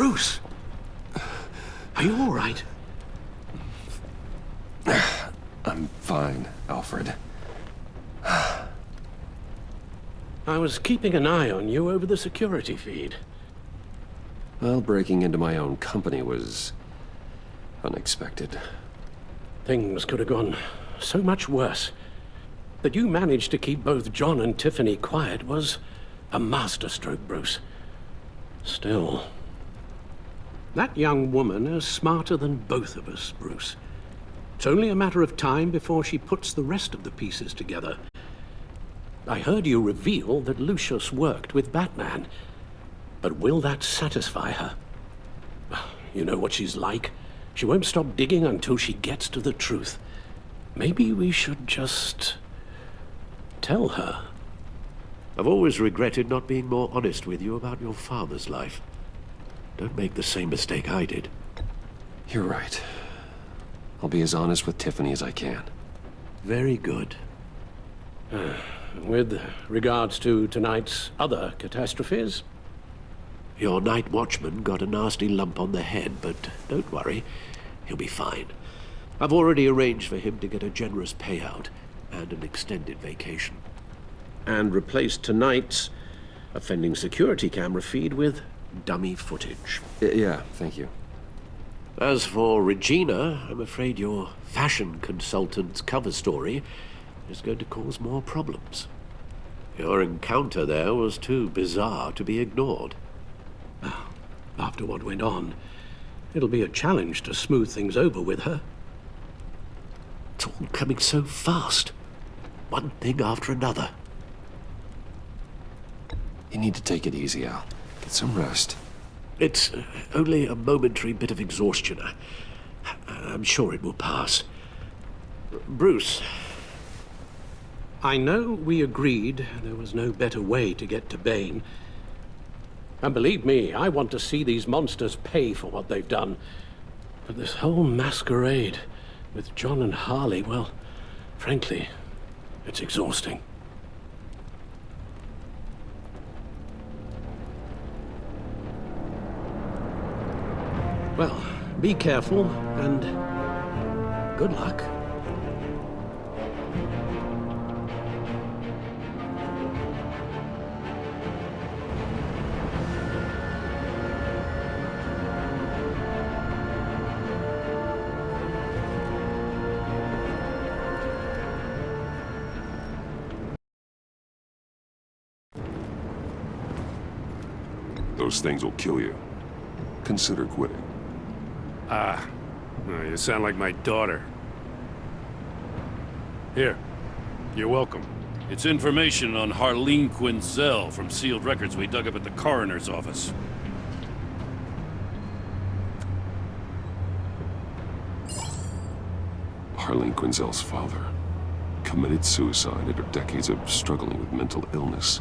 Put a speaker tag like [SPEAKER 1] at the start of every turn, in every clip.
[SPEAKER 1] Bruce! Are you all right?
[SPEAKER 2] I'm fine, Alfred.
[SPEAKER 1] I was keeping an eye on you over the security feed.
[SPEAKER 2] Well, breaking into my own company was unexpected.
[SPEAKER 1] Things could have gone so much worse. That you managed to keep both John and Tiffany quiet was a masterstroke, Bruce. Still, that young woman is smarter than both of us, Bruce. It's only a matter of time before she puts the rest of the pieces together. I heard you reveal that Lucius worked with Batman. But will that satisfy her? You know what she's like. She won't stop digging until she gets to the truth. Maybe we should just tell her.
[SPEAKER 3] I've always regretted not being more honest with you about your father's life. Don't make the same mistake I did.
[SPEAKER 2] You're right. I'll be as honest with Tiffany as I can.
[SPEAKER 3] Very good.
[SPEAKER 1] With regards to tonight's other catastrophes?
[SPEAKER 3] Your night watchman got a nasty lump on the head, but don't worry, he'll be fine. I've already arranged for him to get a generous payout and an extended vacation.
[SPEAKER 1] And replaced tonight's offending security camera feed with dummy footage.
[SPEAKER 2] Yeah, thank you.
[SPEAKER 3] As for Regina, I'm afraid your fashion consultant's cover story is going to cause more problems. Your encounter there was too bizarre to be ignored.
[SPEAKER 1] After what went on, it'll be a challenge to smooth things over with her.
[SPEAKER 3] It's all coming so fast. One thing after another.
[SPEAKER 2] You need to take it easy, Al. Get some rest.
[SPEAKER 3] It's only a momentary bit of exhaustion. I'm sure it will pass. Bruce.
[SPEAKER 1] I know we agreed there was no better way to get to Bane. And believe me, I want to see these monsters pay for what they've done. But this whole masquerade with John and Harley, well, frankly, it's exhausting. Well, be careful and good luck.
[SPEAKER 4] Those things will kill you. Consider quitting.
[SPEAKER 5] You sound like my daughter. Here, you're welcome. It's information on Harleen Quinzel from sealed records we dug up at the coroner's office.
[SPEAKER 4] Harleen Quinzel's father committed suicide after decades of struggling with mental illness.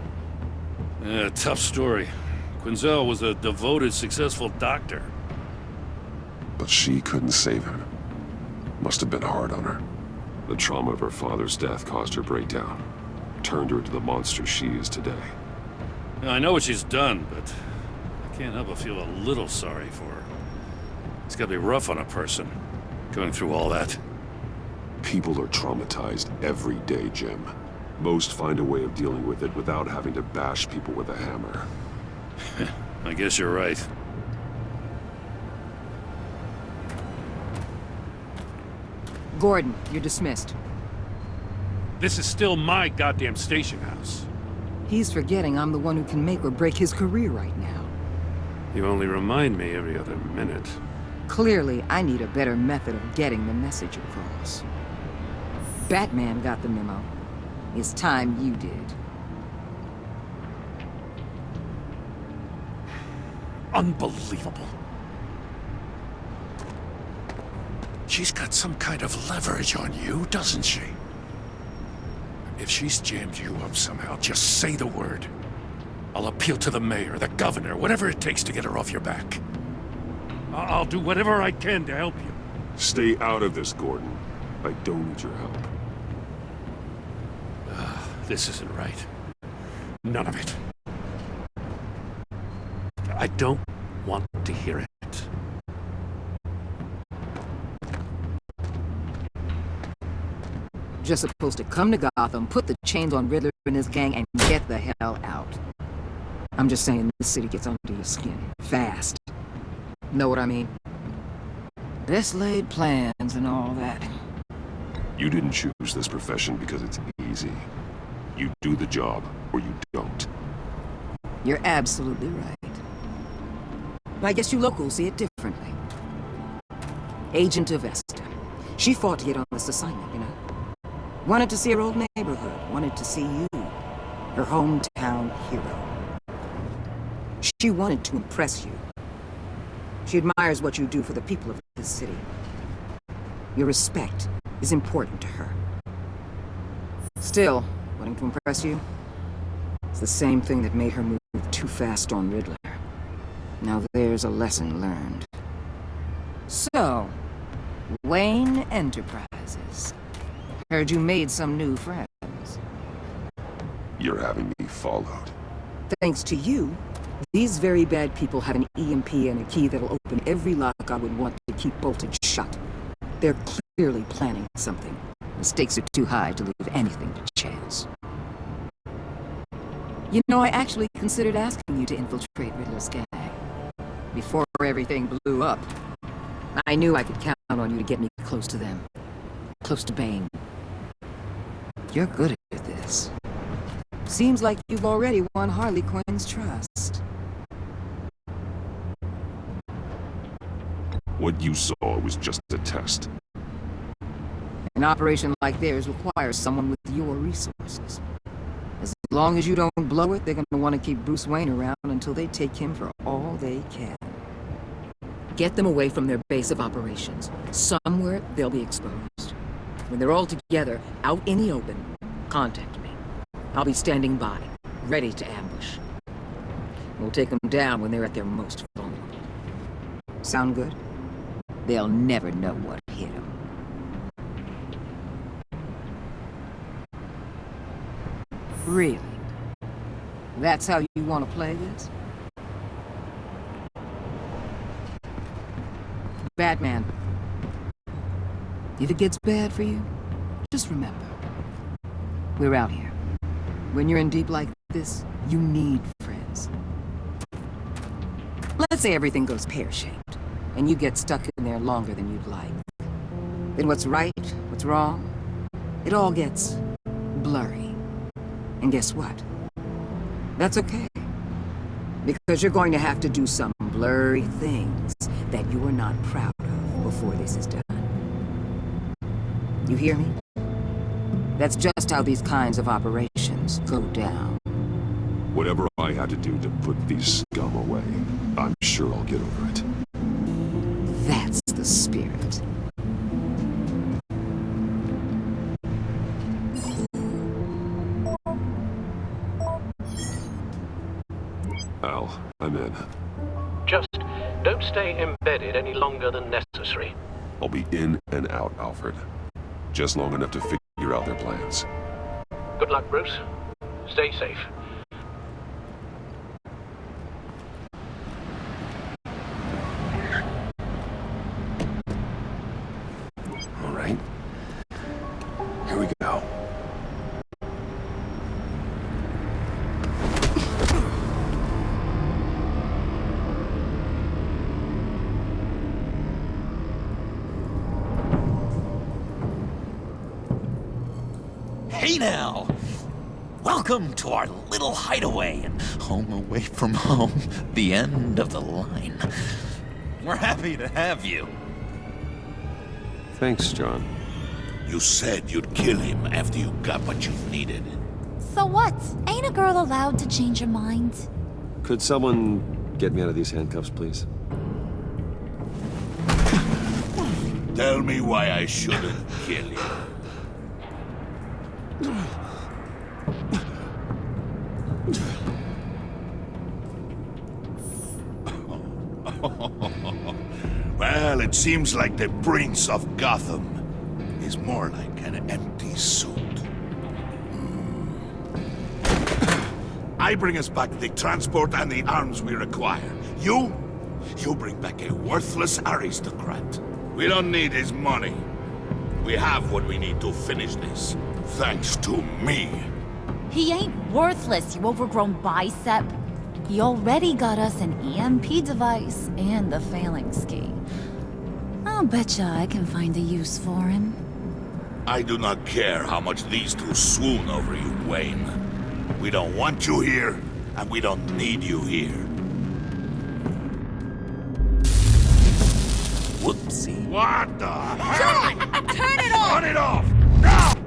[SPEAKER 5] Tough story. Quinzel was a devoted, successful doctor.
[SPEAKER 4] But she couldn't save him. Must have been hard on her. The trauma of her father's death caused her breakdown. Turned her into the monster she is today.
[SPEAKER 5] Now, I know what she's done, but I can't help but feel a little sorry for her. It's gotta be rough on a person, going through all that.
[SPEAKER 4] People are traumatized every day, Jim. Most find a way of dealing with it without having to bash people with a hammer.
[SPEAKER 5] I guess you're right.
[SPEAKER 6] Gordon, you're dismissed.
[SPEAKER 5] This is still my goddamn station house.
[SPEAKER 6] He's forgetting I'm the one who can make or break his career right now.
[SPEAKER 5] You only remind me every other minute.
[SPEAKER 6] Clearly, I need a better method of getting the message across. Batman got the memo. It's time you did.
[SPEAKER 5] Unbelievable. She's got some kind of leverage on you, doesn't she? If she's jammed you up somehow, just say the word. I'll appeal to the mayor, the governor, whatever it takes to get her off your back. I'll do whatever I can to help you.
[SPEAKER 4] Stay out of this, Gordon. I don't need your help.
[SPEAKER 5] This isn't right. None of it. I don't want to hear it.
[SPEAKER 6] Just supposed to come to Gotham, put the chains on Riddler and his gang, and get the hell out. I'm just saying this city gets under your skin. Fast. Know what I mean? Best laid plans and all that.
[SPEAKER 4] You didn't choose this profession because it's easy. You do the job, or you don't.
[SPEAKER 6] You're absolutely right. I guess you locals see it differently. Agent of Vesta. She fought to get on this assignment, you know? Wanted to see her old neighborhood. Wanted to see you. Her hometown hero. She wanted to impress you. She admires what you do for the people of this city. Your respect is important to her. Still, wanting to impress you? It's the same thing that made her move too fast on Riddler. Now there's a lesson learned. So, Wayne Enterprises. Heard you made some new friends.
[SPEAKER 4] You're having me followed.
[SPEAKER 6] Thanks to you, these very bad people have an EMP and a key that'll open every lock I would want to keep bolted shut. They're clearly planning something. The stakes are too high to leave anything to chance. You know, I actually considered asking you to infiltrate Riddler's gang. Before everything blew up, I knew I could count on you to get me close to them. Close to Bane. You're good at this. Seems like you've already won Harley Quinn's trust.
[SPEAKER 4] What you saw was just a test.
[SPEAKER 6] An operation like theirs requires someone with your resources. As long as you don't blow it, they're gonna want to keep Bruce Wayne around until they take him for all they can. Get them away from their base of operations. Somewhere they'll be exposed. When they're all together, out in the open, contact me. I'll be standing by, ready to ambush. We'll take them down when they're at their most vulnerable. Sound good? They'll never know what hit them. Really? That's how you want to play this? Batman. If it gets bad for you, just remember, we're out here. When you're in deep like this, you need friends. Let's say everything goes pear-shaped, and you get stuck in there longer than you'd like. Then what's right, what's wrong, it all gets blurry. And guess what? That's okay. Because you're going to have to do some blurry things that you are not proud of before this is done. You hear me? That's just how these kinds of operations go down.
[SPEAKER 4] Whatever I had to do to put these scum away, I'm sure I'll get over it.
[SPEAKER 6] That's the spirit.
[SPEAKER 4] Al, I'm in.
[SPEAKER 1] Just don't stay embedded any longer than necessary.
[SPEAKER 4] I'll be in and out, Alfred. Just long enough to figure out their plans.
[SPEAKER 1] Good luck, Bruce. Stay safe.
[SPEAKER 2] All right. Here we go.
[SPEAKER 7] Hey now! Welcome to our little hideaway and home away from home, the end of the line. We're happy to have you.
[SPEAKER 2] Thanks, John.
[SPEAKER 5] You said you'd kill him after you got what you needed.
[SPEAKER 8] So what? Ain't a girl allowed to change her mind?
[SPEAKER 2] Could someone get me out of these handcuffs, please?
[SPEAKER 5] Tell me why I shouldn't kill you. Well, it seems like the Prince of Gotham is more like an empty suit. I bring us back the transport and the arms we require. You
[SPEAKER 9] You bring back a worthless aristocrat. We don't need his money. We have what we need to finish this. Thanks to me.
[SPEAKER 8] He ain't worthless, you overgrown bicep. He already got us an EMP device and the phalanx key. I'll betcha I can find a use for him.
[SPEAKER 9] I do not care how much these two swoon over you, Wayne. We don't want you here, and we don't need you here.
[SPEAKER 7] Whoopsie.
[SPEAKER 9] What the hell?
[SPEAKER 8] John! Turn it off!
[SPEAKER 9] Turn it off! Now!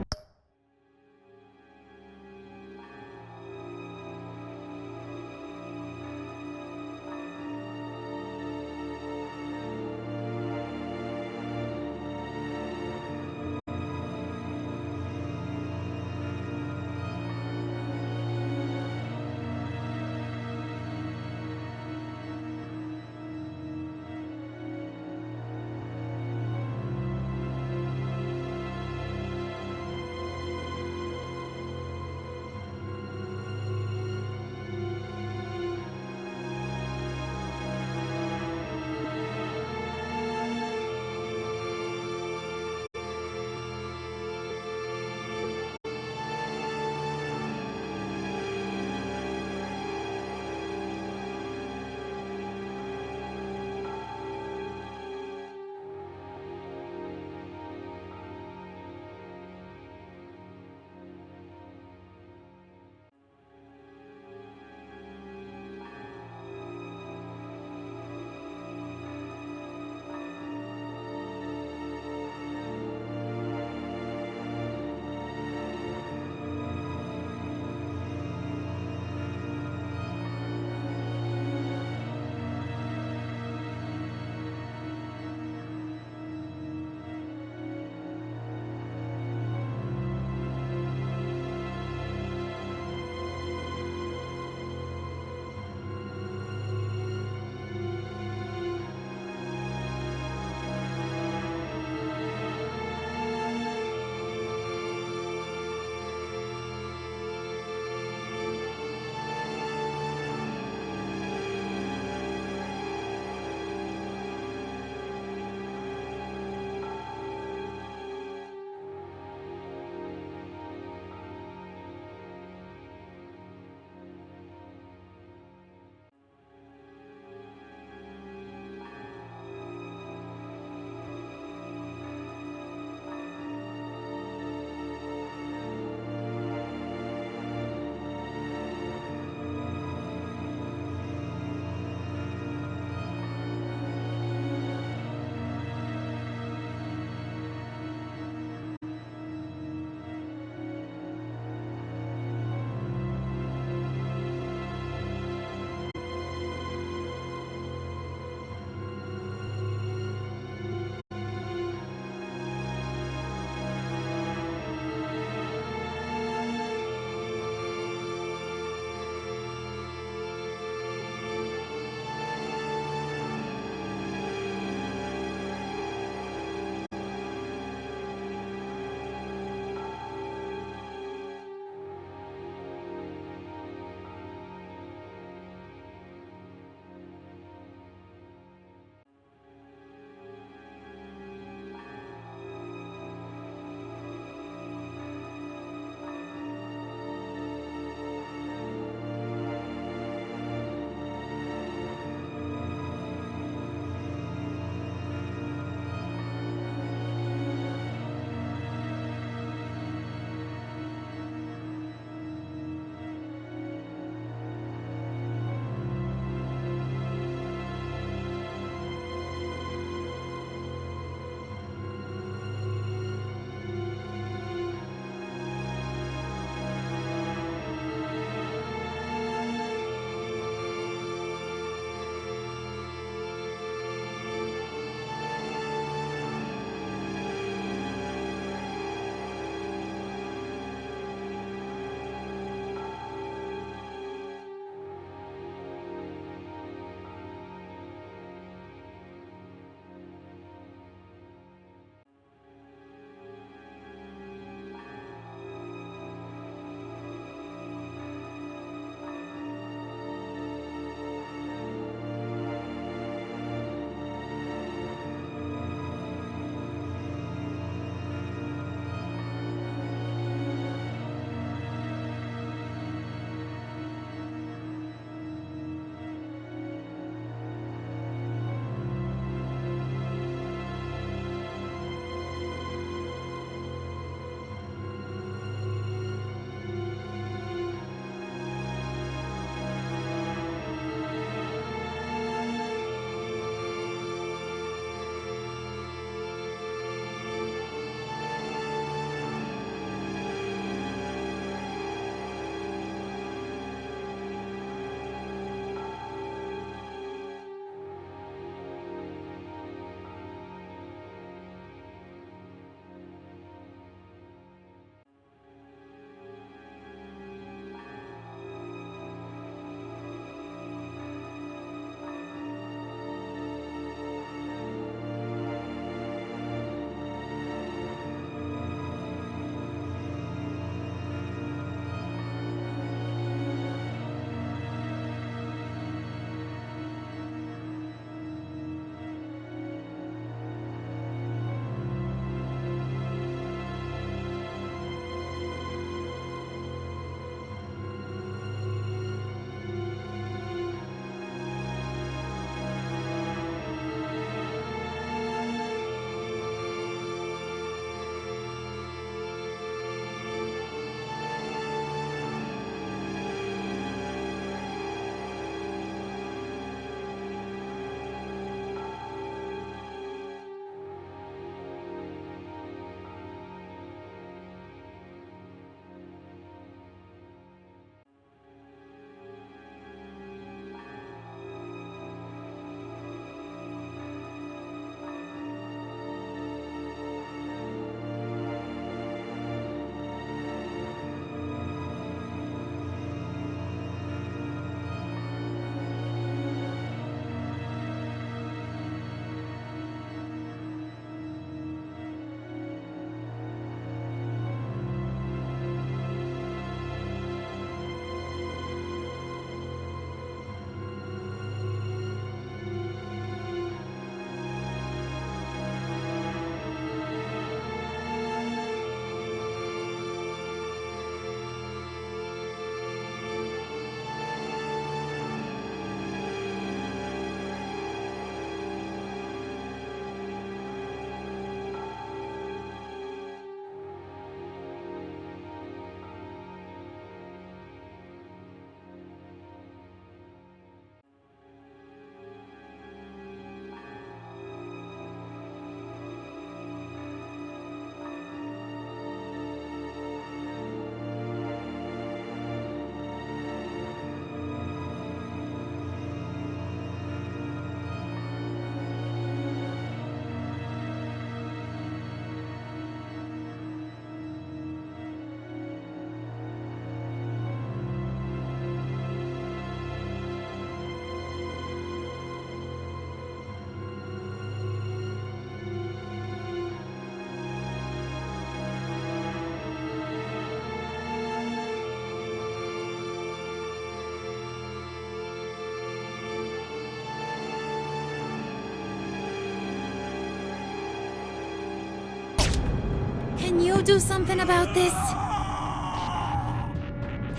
[SPEAKER 8] Can you do something about this?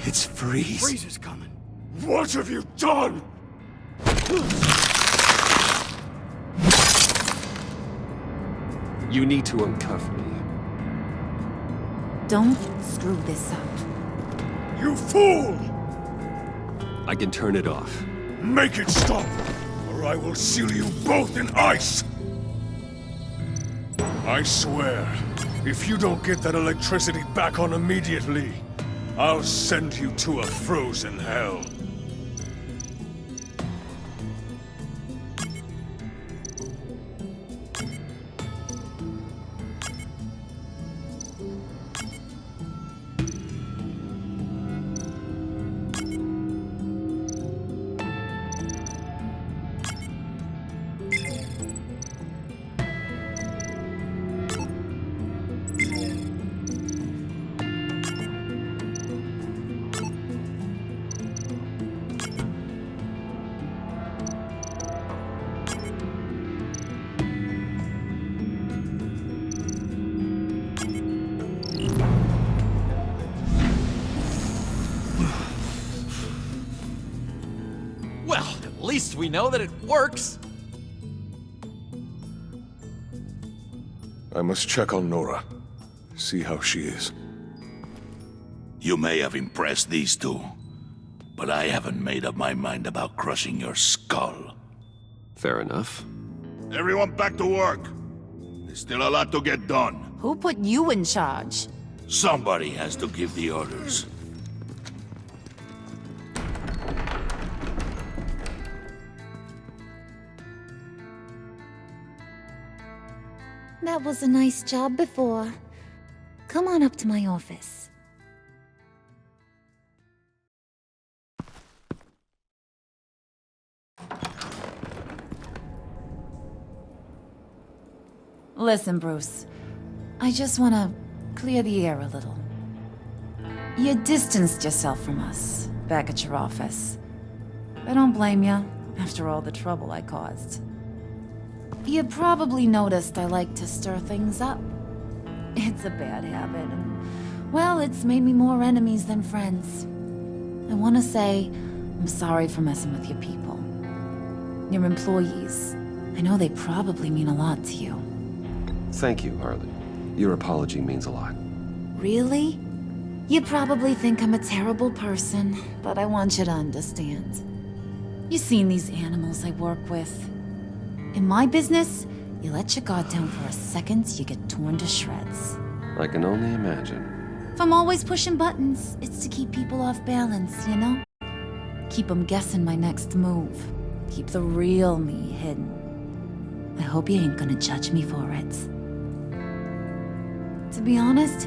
[SPEAKER 7] It's Freeze.
[SPEAKER 5] Freeze is coming. What have you done?
[SPEAKER 2] You need to uncuff me.
[SPEAKER 8] Don't screw this up.
[SPEAKER 5] You fool!
[SPEAKER 2] I can turn it off.
[SPEAKER 5] Make it stop, or I will seal you both in ice! I swear, if you don't get that electricity back on immediately, I'll send you to a frozen hell.
[SPEAKER 7] Well, at least we know that it works.
[SPEAKER 5] I must check on Nora. See how she is.
[SPEAKER 9] You may have impressed these two, but I haven't made up my mind about crushing your skull.
[SPEAKER 2] Fair enough.
[SPEAKER 9] Everyone back to work. There's still a lot to get done.
[SPEAKER 8] Who put you in charge?
[SPEAKER 9] Somebody has to give the orders.
[SPEAKER 8] That was a nice job before. Come on up to my office. Listen, Bruce. I just want to clear the air a little. You distanced yourself from us back at your office. I don't blame you, after all the trouble I caused. You probably noticed I like to stir things up. It's a bad habit, and, well, it's made me more enemies than friends. I want to say I'm sorry for messing with your people. Your employees. I know they probably mean a lot to you.
[SPEAKER 2] Thank you, Harley. Your apology means a lot.
[SPEAKER 8] Really? You probably think I'm a terrible person, but I want you to understand. You've seen these animals I work with. In my business, you let your guard down for a second, you get torn to shreds.
[SPEAKER 2] I can only imagine.
[SPEAKER 8] If I'm always pushing buttons, it's to keep people off balance, you know? Keep them guessing my next move. Keep the real me hidden. I hope you ain't gonna judge me for it. To be honest,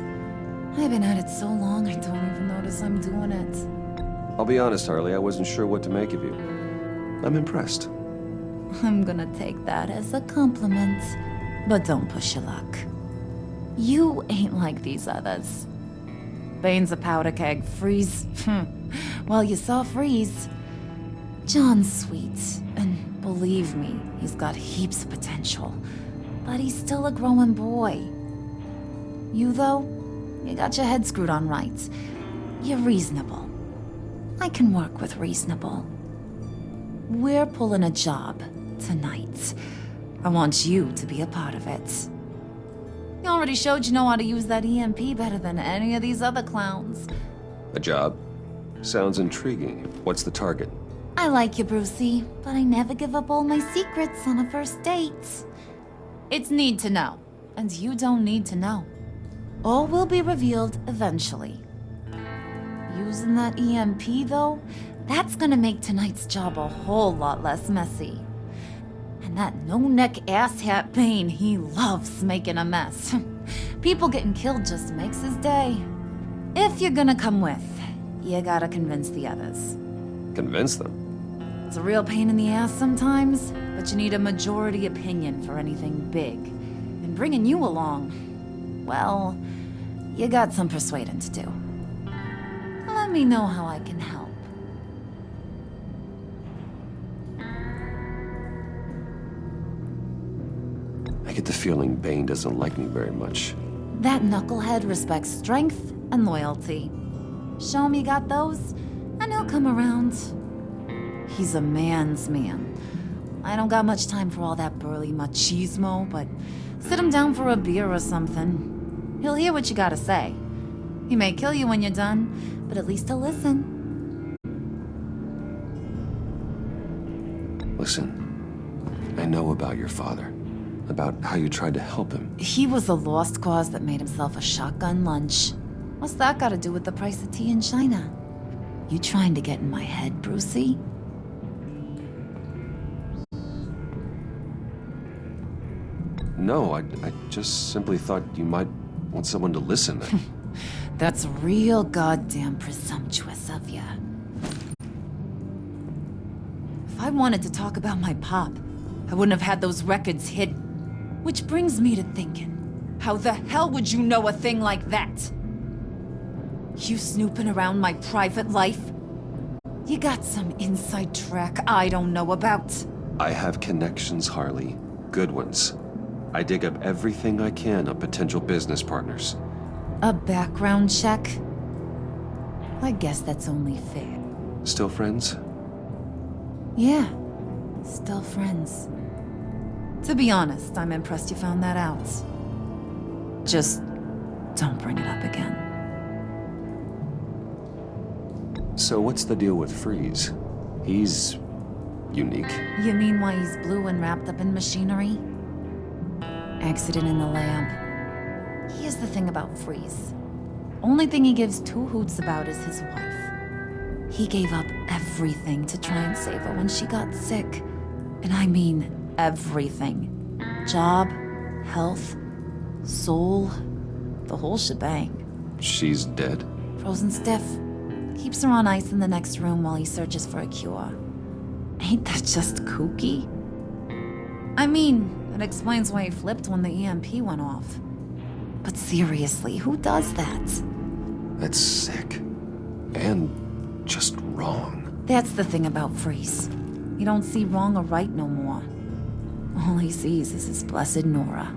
[SPEAKER 8] I've been at it so long I don't even notice I'm doing it.
[SPEAKER 2] I'll be honest, Harley, I wasn't sure what to make of you. I'm impressed.
[SPEAKER 8] I'm gonna take that as a compliment, but don't push your luck. You ain't like these others. Bane's a powder keg, Freeze. Well, you saw Freeze. John's sweet, and believe me, he's got heaps of potential. But he's still a growing boy. You, though, you got your head screwed on right. You're reasonable. I can work with reasonable. We're pulling a job tonight. I want you to be a part of it. You already showed you know how to use that EMP better than any of these other clowns.
[SPEAKER 2] A job? Sounds intriguing. What's the target?
[SPEAKER 8] I like you, Brucey, but I never give up all my secrets on a first date. It's need to know, and you don't need to know. All will be revealed eventually. Using that EMP, though, that's gonna make tonight's job a whole lot less messy. And that no-neck asshat Bane, he loves making a mess. People getting killed just makes his day. If you're gonna come with, you gotta convince the others.
[SPEAKER 2] Convince them?
[SPEAKER 8] It's a real pain in the ass sometimes, but you need a majority opinion for anything big. And bringing you along, well, you got some persuading to do. Let me know how I can help.
[SPEAKER 2] I get the feeling Bane doesn't like me very much.
[SPEAKER 8] That knucklehead respects strength and loyalty. Show him you got those, and he'll come around. He's a man's man. I don't got much time for all that burly machismo, but sit him down for a beer or something. He'll hear what you gotta say. He may kill you when you're done, but at least he'll listen.
[SPEAKER 2] Listen, I know about your father. About how you tried to help him.
[SPEAKER 8] He was a lost cause that made himself a shotgun lunch. What's that got to do with the price of tea in China? You trying to get in my head, Brucey?
[SPEAKER 2] No, I just simply thought you might want someone to listen.
[SPEAKER 8] That's real goddamn presumptuous of ya. If I wanted to talk about my pop, I wouldn't have had those records hidden. Which brings me to thinking, how the hell would you know a thing like that? You snooping around my private life? You got some inside track I don't know about.
[SPEAKER 2] I have connections, Harley. Good ones. I dig up everything I can on potential business partners.
[SPEAKER 8] A background check? I guess that's only fair.
[SPEAKER 2] Still friends?
[SPEAKER 8] Yeah, still friends. To be honest, I'm impressed you found that out. Just don't bring it up again.
[SPEAKER 2] So what's the deal with Freeze? He's unique.
[SPEAKER 8] You mean why he's blue and wrapped up in machinery? Accident in the lab. Here's the thing about Freeze. Only thing he gives two hoots about is his wife. He gave up everything to try and save her when she got sick. And I mean everything. Job, health, soul, the whole shebang.
[SPEAKER 2] She's dead?
[SPEAKER 8] Frozen stiff. Keeps her on ice in the next room while he searches for a cure. Ain't that just kooky? I mean, it explains why he flipped when the EMP went off. But seriously, who does that?
[SPEAKER 2] That's sick. And just wrong.
[SPEAKER 8] That's the thing about Freeze. He don't see wrong or right no more. All he sees is his blessed Nora.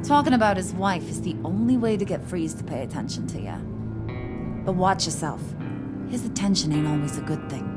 [SPEAKER 8] Talking about his wife is the only way to get Freeze to pay attention to ya. But watch yourself. His attention ain't always a good thing.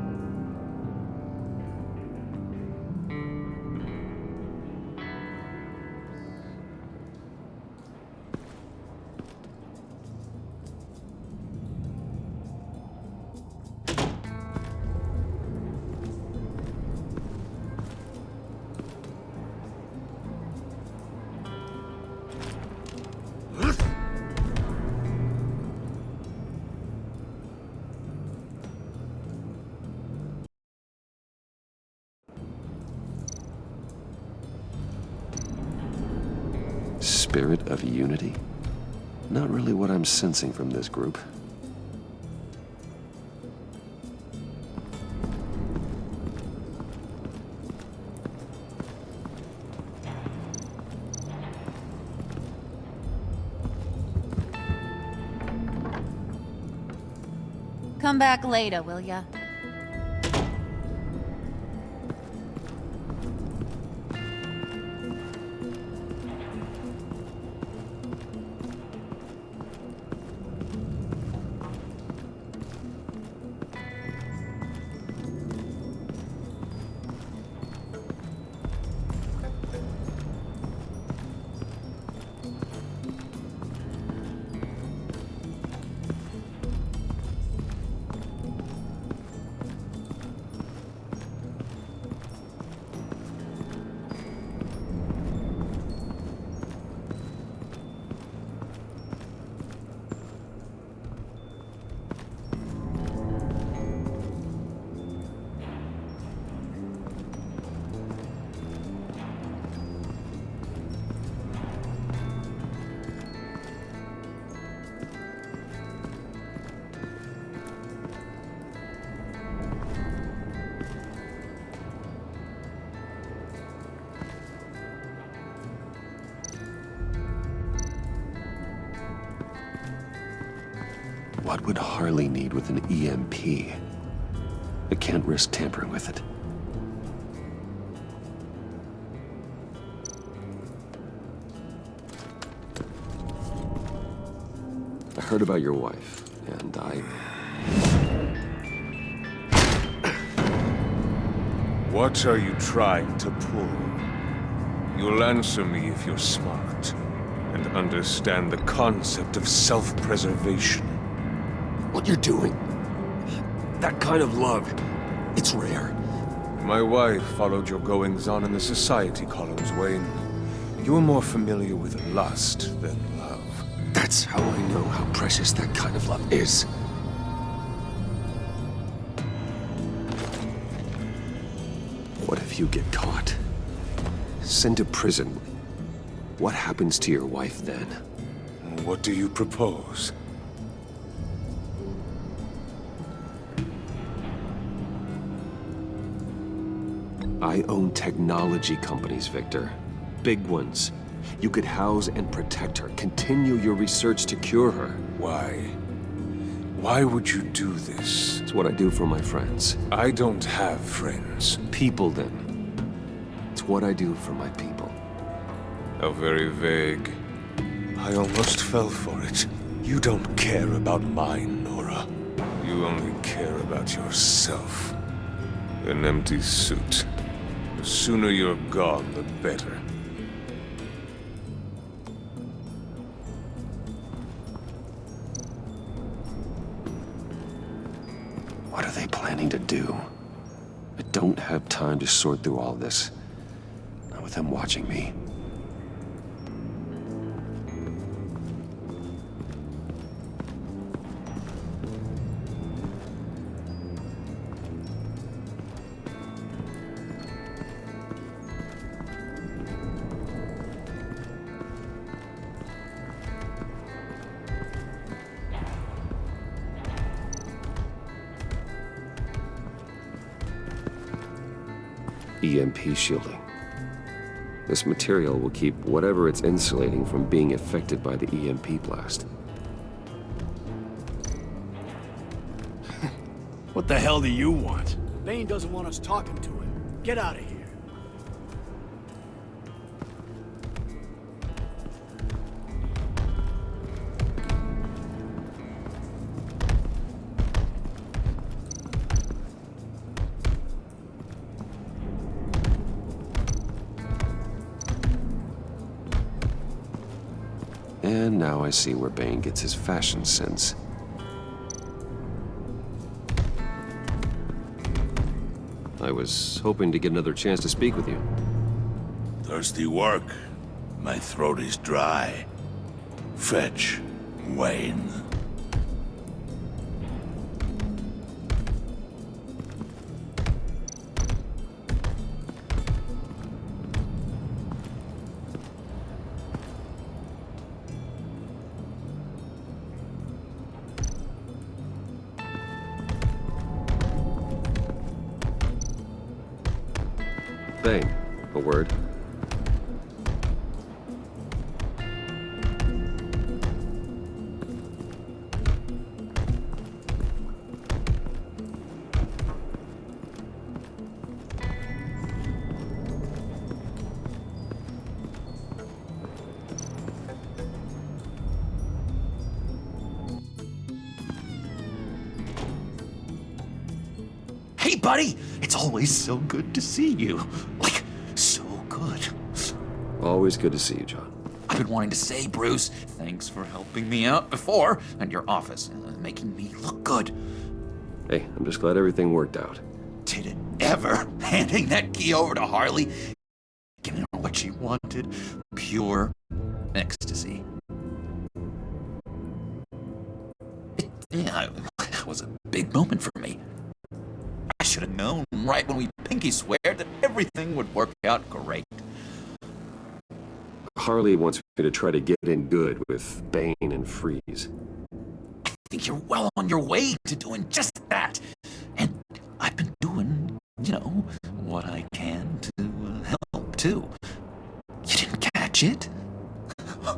[SPEAKER 2] Spirit of unity? Not really what I'm sensing from this group.
[SPEAKER 8] Come back later, will ya?
[SPEAKER 2] What would Harley need with an EMP? I can't risk tampering with it. heard about your wife, and
[SPEAKER 10] What are you trying to pull? You'll answer me if you're smart, and understand the concept of self-preservation.
[SPEAKER 2] What you're doing? That kind of love, it's rare.
[SPEAKER 10] My wife followed your goings-on in the society columns, Wayne. You are more familiar with lust than love.
[SPEAKER 2] That's how I know how precious that kind of love is. What if you get caught? Sent to prison. What happens to your wife then?
[SPEAKER 10] What do you propose?
[SPEAKER 2] I own technology companies, Victor. Big ones. You could house and protect her, continue your research to cure her.
[SPEAKER 10] Why? Why would you do this?
[SPEAKER 2] It's what I do for my friends.
[SPEAKER 10] I don't have friends.
[SPEAKER 2] People, then. It's what I do for my people.
[SPEAKER 10] How very vague. I almost fell for it. You don't care about mine, Nora. You only care about yourself. An empty suit. The sooner you're gone, the better.
[SPEAKER 2] What are they planning to do? I don't have time to sort through all this. Not with them watching me. EMP shielding. This material will keep whatever it's insulating from being affected by the EMP blast.
[SPEAKER 11] What the hell do you want? Bane doesn't want us talking to him. Get out of here.
[SPEAKER 2] And now I see where Bane gets his fashion sense. I was hoping to get another chance to speak with you.
[SPEAKER 9] Thirsty work. My throat is dry. Fetch, Wayne.
[SPEAKER 2] Bane, a word.
[SPEAKER 7] Hey, buddy! It's always so good to see you. Like, so good.
[SPEAKER 2] Always good to see you, John.
[SPEAKER 7] I've been wanting to say, Bruce, thanks for helping me out before at your office, making me look good.
[SPEAKER 2] Hey, I'm just glad everything worked out.
[SPEAKER 7] Did it ever? Handing that key over to Harley, giving her what she wanted, pure ecstasy. It was a big moment for me. I should have known right when we pinky swear that everything would work out great.
[SPEAKER 2] Harley wants me to try to get in good with Bane and Freeze.
[SPEAKER 7] I think you're well on your way to doing just that. And I've been doing, what I can to help, too. You didn't catch it?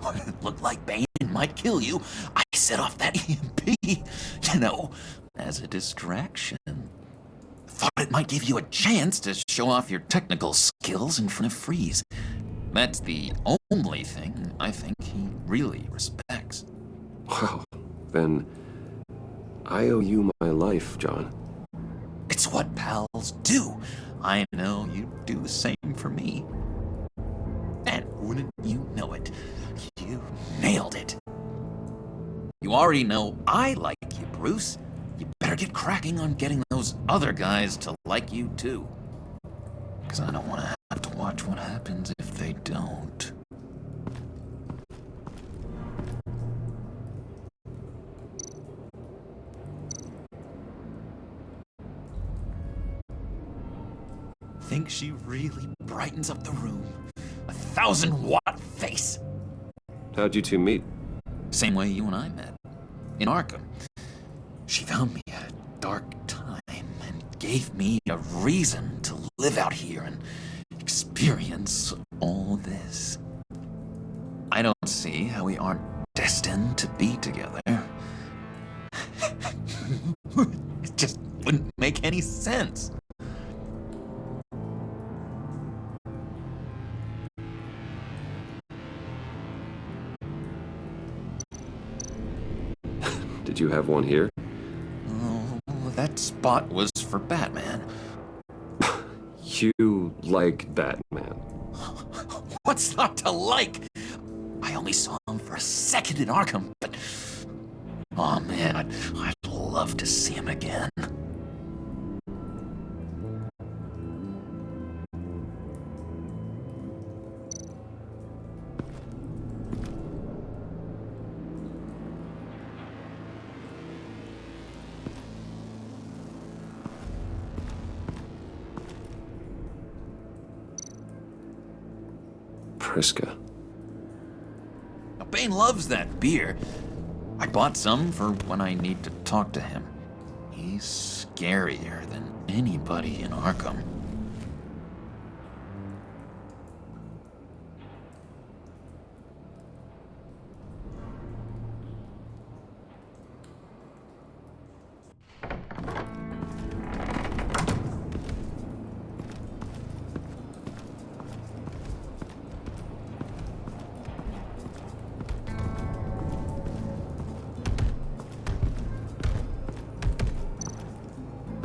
[SPEAKER 7] When it looked like Bane might kill you, I set off that EMP, as a distraction. Thought it might give you a chance to show off your technical skills in front of Freeze. That's the only thing I think he really respects.
[SPEAKER 2] Wow, then I owe you my life, John.
[SPEAKER 7] It's what pals do. I know you'd do the same for me. And wouldn't you know it, you nailed it. You already know I like you, Bruce. You better get cracking on getting those other guys to like you too. Because I don't want to have to watch what happens if they don't. Think she really brightens up the room? 1,000-watt face!
[SPEAKER 2] How'd you two meet?
[SPEAKER 7] Same way you and I met. In Arkham. She found me at a dark time and gave me a reason to live out here and experience all this. I don't see how we aren't destined to be together. It just wouldn't make any sense.
[SPEAKER 2] Did you have one here?
[SPEAKER 7] Oh, that spot was for Batman.
[SPEAKER 2] You like Batman?
[SPEAKER 7] What's not to like? I only saw him for a second in Arkham, but... oh man, I'd love to see him again.
[SPEAKER 2] Priska.
[SPEAKER 7] Now, Bane loves that beer. I bought some for when I need to talk to him. He's scarier than anybody in Arkham.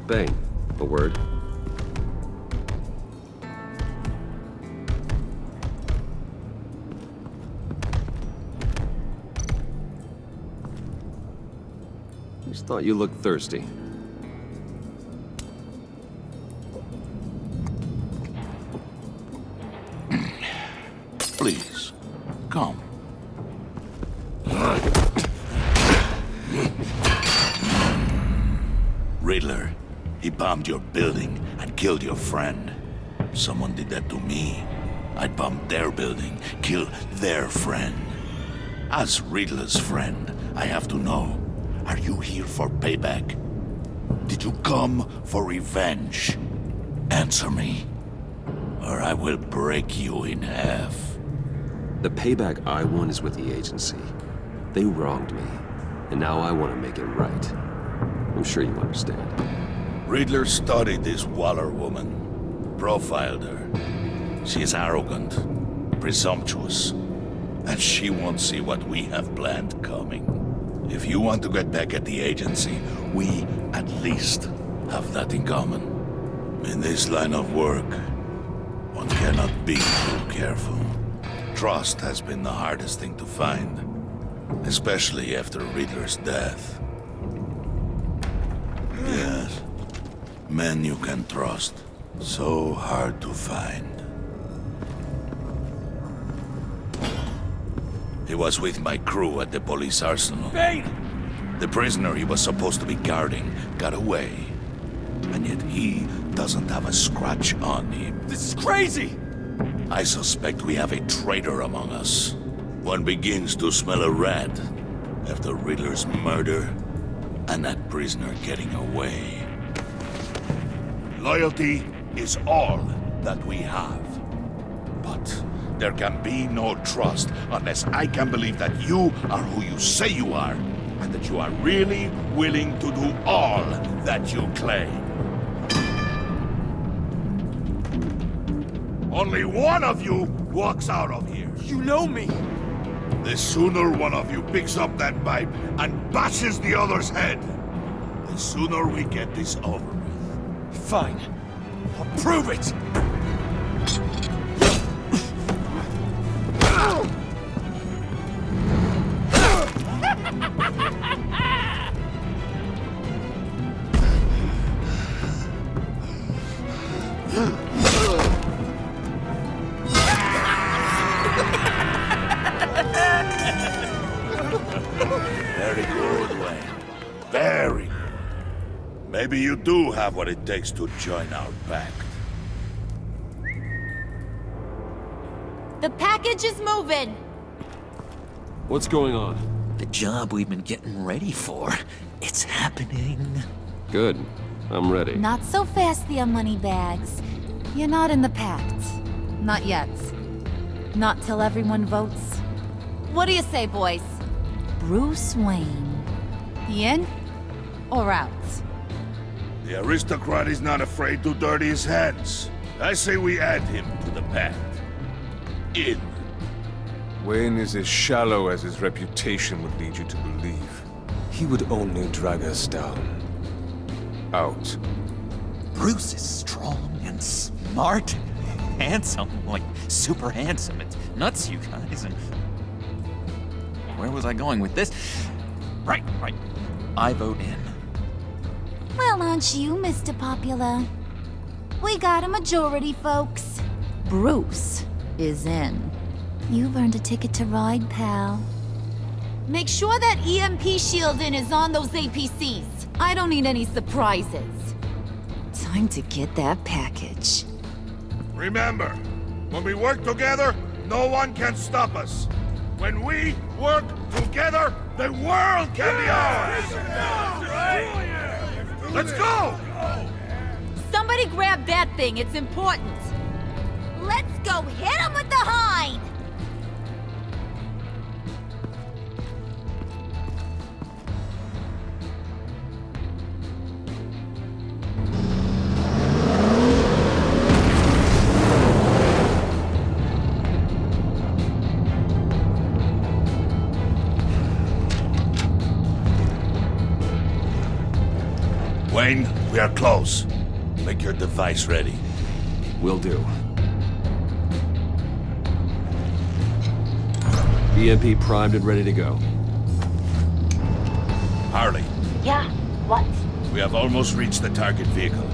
[SPEAKER 2] Bane, a word? Just thought you looked thirsty.
[SPEAKER 9] Please, come. Riddler, he bombed your building and killed your friend. Someone did that to me. I'd bomb their building, kill their friend. As Riddler's friend, I have to know, are you here for payback? Did you come for revenge? Answer me, or I will break you in half.
[SPEAKER 2] The payback I want is with the agency. They wronged me, and now I want to make it right. I'm sure you understand.
[SPEAKER 9] Riddler studied this Waller woman, profiled her. She is arrogant, presumptuous, and she won't see what we have planned coming. If you want to get back at the agency, we at least have that in common. In this line of work, one cannot be too careful. Trust has been the hardest thing to find, especially after Riddler's death. Yes, men you can trust, so hard to find. He was with my crew at the police arsenal.
[SPEAKER 11] Bane!
[SPEAKER 9] The prisoner he was supposed to be guarding got away. And yet he doesn't have a scratch on him.
[SPEAKER 11] This is crazy!
[SPEAKER 9] I suspect we have a traitor among us. One begins to smell a rat after Riddler's murder and that prisoner getting away. Loyalty is all that we have. But there can be no trust unless I can believe that you are who you say you are, and that you are really willing to do all that you claim. Only one of you walks out of here.
[SPEAKER 11] You know me!
[SPEAKER 9] The sooner one of you picks up that pipe and bashes the other's head, the sooner we get this over with.
[SPEAKER 10] Fine. I'll prove it!
[SPEAKER 9] Very good, Wayne. Very good. Maybe you do have what it takes to join our pact.
[SPEAKER 8] The package is moving!
[SPEAKER 2] What's going on?
[SPEAKER 7] The job we've been getting ready for. It's happening.
[SPEAKER 2] Good. I'm ready.
[SPEAKER 8] Not so fast, the moneybags. You're not in the pact. Not yet. Not till everyone votes. What do you say, boys? Bruce Wayne. He in or out?
[SPEAKER 9] The aristocrat is not afraid to dirty his hands. I say we add him to the pact. In.
[SPEAKER 10] Wayne is as shallow as his reputation would lead you to believe. He would only drag us down. Out.
[SPEAKER 7] Bruce is strong and smart, handsome, like super handsome. It's nuts, you guys. And where was I going with this? Right. I vote in.
[SPEAKER 8] Well, aren't you, Mr. Popular? We got a majority, folks. Bruce is in. You've earned a ticket to ride, pal. Make sure that EMP shielding is on those APCs. I don't need any surprises. Time to get that package.
[SPEAKER 9] Remember, when we work together, no one can stop us. When we work together, the world can be ours! Let's go!
[SPEAKER 8] Somebody grab that thing, it's important. Let's go hit him with the hind!
[SPEAKER 9] Wayne, we are close. Make your device ready.
[SPEAKER 2] Will do. EMP primed and ready to go.
[SPEAKER 9] Harley,
[SPEAKER 8] Yeah, what?
[SPEAKER 9] we have almost reached the target vehicle.